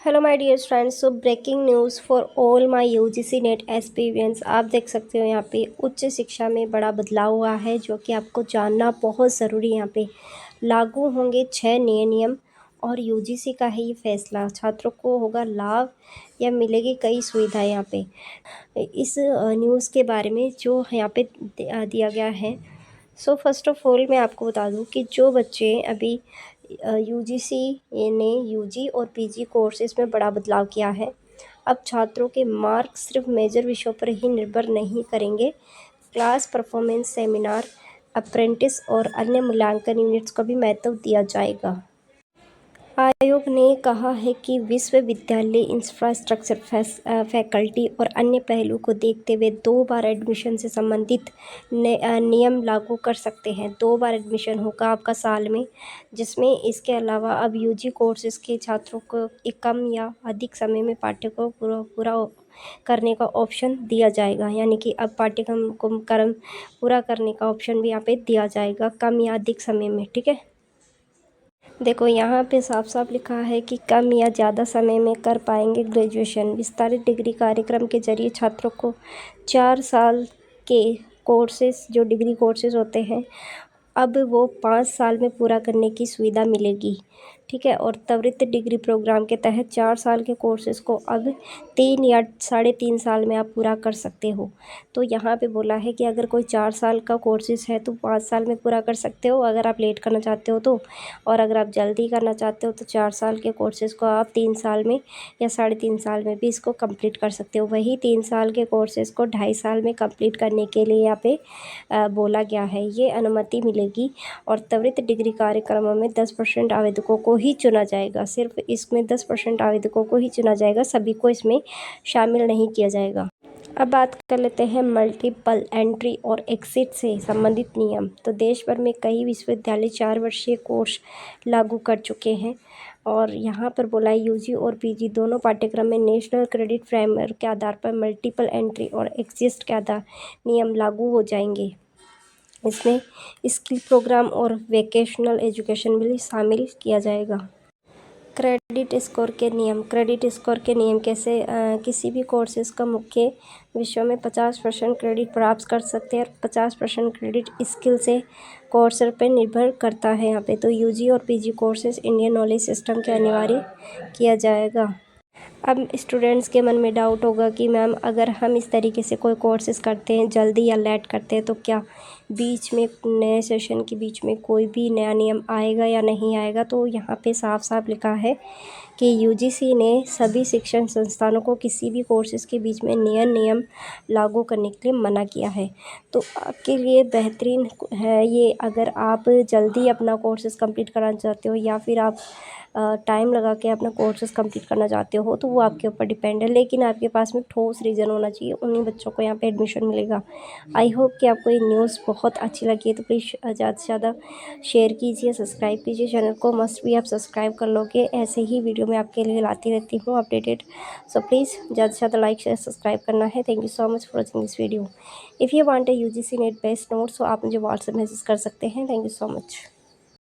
Hello my dear friends. So breaking news for all my UGC NET aspirants. आप देख सकते हो यहाँ पे उच्च शिक्षा में बड़ा बदलाव हुआ है जो कि आपको जानना बहुत ज़रूरी है। यहाँ पे लागू होंगे 6 नए नियम और यूजीसी का है ये फैसला। छात्रों को होगा लाभ या मिलेगी कई सुविधाएं। यहाँ पे इस न्यूज़ के बारे में जो यहाँ पे दिया गया है। सो फर्स्ट ऑफ ऑल मैं आपको बता दूं कि जो बच्चे अभी यूजीसी ने यूजी और पीजी कोर्सेज में बड़ा बदलाव किया है। अब छात्रों के मार्क सिर्फ मेजर विषयों पर ही निर्भर नहीं करेंगे। क्लास परफॉर्मेंस, सेमिनार, अप्रेंटिस और अन्य मूल्यांकन यूनिट्स को भी महत्व दिया जाएगा। आयोग ने कहा है कि विश्वविद्यालय इंफ्रास्ट्रक्चर, फैकल्टी और अन्य पहलू को देखते हुए 2 बार एडमिशन से संबंधित नियम लागू कर सकते हैं। 2 बार एडमिशन होगा आपका साल में, जिसमें इसके अलावा अब यूजी कोर्सेज के छात्रों को एक कम या अधिक समय में पाठ्यक्रम पूरा करने का ऑप्शन दिया जाएगा। यानी कि अब पाठ्यक्रम पूरा करने का ऑप्शन भी यहाँ पे दिया जाएगा कम या अधिक समय में। ठीक है, देखो यहाँ पे साफ साफ लिखा है कि कम या ज़्यादा समय में कर पाएंगे ग्रेजुएशन। विस्तारित डिग्री कार्यक्रम के जरिए छात्रों को 4 साल के कोर्सेज, जो डिग्री कोर्सेज होते हैं, अब वो 5 साल में पूरा करने की सुविधा मिलेगी। ठीक है, और त्वरित डिग्री प्रोग्राम के तहत 4 साल के कोर्सेज को अब 3 या 3.5 साल में आप पूरा कर सकते हो। तो यहाँ पे बोला है कि अगर कोई 4 साल का कोर्सेज है तो 5 साल में पूरा कर सकते हो अगर आप लेट करना चाहते हो तो, और अगर आप जल्दी करना चाहते हो तो 4 साल के कोर्सेज को आप 3 साल में या 3.5 साल में भी इसको कंप्लीट कर सकते हो। वही 3 साल के कोर्सेज को 2.5 साल में कंप्लीट करने के लिए यहाँ पे बोला गया है। ये अनुमति मिलेगी और त्वरित डिग्री कार्यक्रमों में 10% आवेदकों को ही चुना जाएगा। सिर्फ इसमें 10% आवेदकों को ही चुना जाएगा, सभी को इसमें शामिल नहीं किया जाएगा। अब बात कर लेते हैं मल्टीपल एंट्री और एग्जिट से संबंधित नियम। तो देश भर में कई विश्वविद्यालय 4 वर्षीय कोर्स लागू कर चुके हैं और यहाँ पर बोला है यूजी और पीजी दोनों पाठ्यक्रम में नेशनल क्रेडिट फ्रेमवर्क के आधार पर मल्टीपल एंट्री और एग्जिट के आधार नियम लागू हो जाएंगे। इसमें स्किल प्रोग्राम और वेकेशनल एजुकेशन भी शामिल किया जाएगा। क्रेडिट स्कोर के नियम कैसे किसी भी कोर्सेज का मुख्य विषयों में 50% क्रेडिट प्राप्त कर सकते हैं और 50% क्रेडिट स्किल से कोर्स पर निर्भर करता है। यहाँ पे तो यूजी और PG courses Indian knowledge system के अनिवार्य किया जाएगा। अब स्टूडेंट्स के मन में डाउट होगा कि मैम अगर हम इस तरीके से कोई कोर्सेज करते हैं जल्दी या लेट करते हैं तो क्या बीच में नए सेशन के बीच में कोई भी नया नियम आएगा या नहीं आएगा। तो यहाँ पे साफ साफ लिखा है कि यूजीसी ने सभी शिक्षण संस्थानों को किसी भी कोर्सेज के बीच में नया नियम लागू करने के लिए मना किया है। तो आपके लिए बेहतरीन है ये, अगर आप जल्दी अपना कोर्सेज कंप्लीट कराना चाहते हो या फिर आप टाइम लगा के अपना कोर्सेज कंप्लीट करना चाहते हो तो वो आपके ऊपर डिपेंड है, लेकिन आपके पास में ठोस रीज़न होना चाहिए, उन्हीं बच्चों को यहाँ पे एडमिशन मिलेगा। आई होप कि आपको ये न्यूज़ बहुत अच्छी लगी है, तो प्लीज़ ज़्यादा से ज़्यादा शेयर कीजिए, सब्सक्राइब कीजिए चैनल को। मस्ट भी आप सब्सक्राइब कर लोगे, ऐसे ही वीडियो मैं आपके लिए लाती रहती हूँ अपडेटेड। सो प्लीज़ ज़्यादा से ज़्यादा लाइक शेयर सब्सक्राइब करना है। Thank you so much for watching this video. If you want a UGC net best notes तो आप मुझे व्हाट्सएप मैसेज कर सकते हैं। Thank you so much.